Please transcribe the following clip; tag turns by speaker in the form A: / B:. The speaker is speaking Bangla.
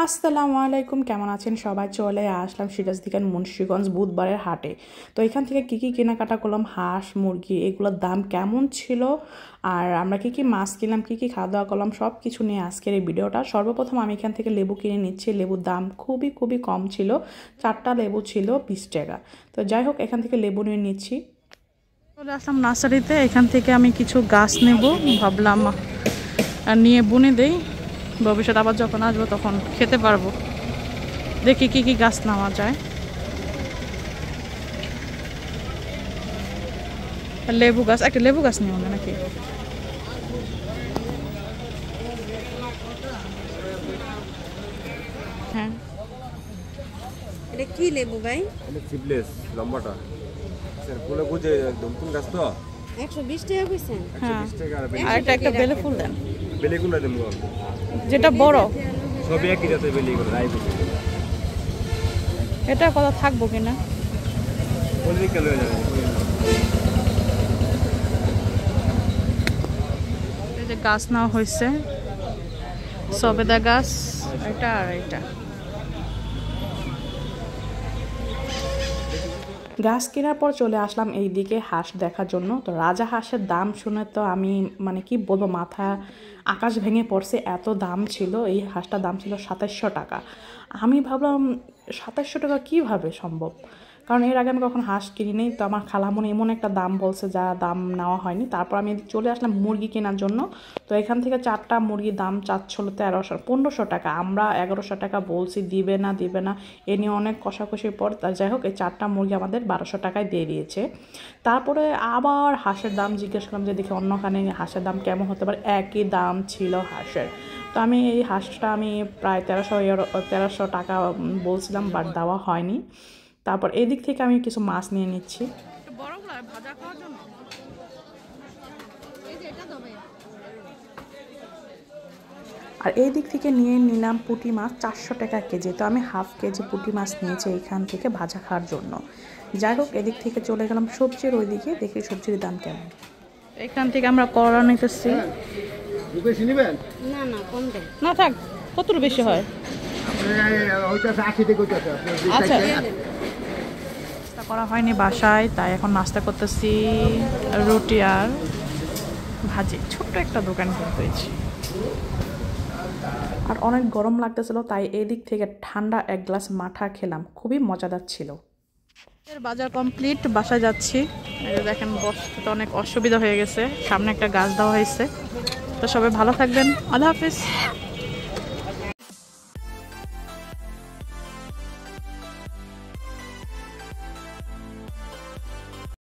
A: আসসালামু আলাইকুম, কেমন আছেন সবাই? চলে আসলাম সিরাজদিকান মুন্সিগঞ্জ বুধবারের হাটে। তো এখান থেকে কী কী কেনাকাটা করলাম, হাঁস মুরগি এগুলোর দাম কেমন ছিল, আর আমরা কী কী মাছ কিনলাম, কী কী খাওয়া দাওয়া করলাম, সব কিছু নিয়ে আজকের এই ভিডিওটা। সর্বপ্রথম আমি এখান থেকে লেবু কিনে নিচ্ছি। লেবুর দাম খুবই কম ছিল, 4টা লেবু ছিল 20 টাকা। তো যাই হোক, এখান থেকে লেবু নিয়ে নিচ্ছি। চলে আসলাম নার্সারিতে, এখান থেকে আমি কিছু গাছ নেব, ভাবলাম নিয়ে বুনে দেই, ভবিষ্যতে আবার যখন আসবো তখন খেতে পারবো। দেখি কি কি গাছ নেওয়া যায়। লেবু গাছ, একটা লেবু গাছ নেব না নাকি? হ্যাঁ,
B: এটা কি লেবু ভাই?
C: এটা চিপলেস লম্বাটা স্যার ফুলে বুঝে একদম কোন গাছ তো
B: 120 টাকা কইছেন?
A: হ্যাঁ,
C: 120 টাকা আর
A: আর এটা একটা বেলে ফুল দেন,
C: বেলি কোনটা দেব
A: যেটা বড়।
C: সবই একই জাতের বেলি করে রাই বেলি
A: এটা কথা থাকবো কিনা।
C: পলিটিক্যাল হয়ে যাবে।
A: এই যে গাছ নেওয়া হয়েছে, সবেদা গাছ, এটা আর এটা। গাছ কেনার পর চলে আসলাম এই দিকে হাঁস দেখার জন্য। তো রাজা হাঁসের দাম শুনে তো আমি কি বলবো, মাথা আকাশ ভেঙে পড়ছে, এত দাম ছিল। এই হাঁসটার দাম ছিল 2700 টাকা। আমি ভাবলাম 2700 টাকা কীভাবে সম্ভব, কারণ এর আগে আমি কখন হাঁস কিনিনি। তো আমার খালামুনি এমন একটা দাম বলছে যা দাম নেওয়া হয়নি। তারপর আমি চলে আসলাম মুরগি কেনার জন্য। তো এখান থেকে 4টা মুরগির দাম চাচ্ছিল 1500 টাকা। আমরা 1100 টাকা বলছি, দিবে না এ নিয়ে অনেক কষাকষির পর যাই হোক এই 4টা মুরগি আমাদের 1200 টাকায় দিয়ে দিয়েছে। তারপরে আবার হাঁসের দাম জিজ্ঞেস করলাম যে দেখি অন্যখানে হাঁসের দাম কেমন হতে পারে। একই দাম ছিল হাঁসের। তো আমি এই হাঁসটা প্রায় 1300 টাকা বলছিলাম, বাট দেওয়া হয়নি। তারপর এই দিক থেকে আমি কিছু মাছ নিয়ে নিচ্ছি ভাজা খাওয়ার জন্য। আর এই দিক থেকে নিয়ে নিলাম পুঁটি মাছ 400 টাকা কেজি। তো আমি হাফ কেজি পুঁটি মাছ নিয়েছি এইখান থেকে ভাজা খাওয়ার জন্য। যাই হোক, এদিক থেকে চলে গেলাম সবজির ওই দিকে, দেখি সবজির দাম কেমন। এখান থেকে আমরা করলা নিতেছি।
B: না না, কম দেন।
A: না থাক, কত বেশি হয়? আচ্ছা, নাস্তা করা হয়নি বাসায়, তাই এখন নাস্তা করতেছি রুটি আর ভাজি। ছোট্ট একটা দোকান কিনতে হয়েছে। আর অনেক গরম লাগতেছিল, তাই এদিক থেকে ঠান্ডা এক গ্লাস মাঠা খেলাম, খুবই মজাদার ছিল। বাজার কমপ্লিট, বাসায় যাচ্ছি। এই যে দেখেন, বসতে তো অনেক অসুবিধা হয়ে গেছে, সামনে একটা গাছ দেওয়া হয়েছে। তো সবাই ভালো থাকবেন, আল্লাহ হাফিজ।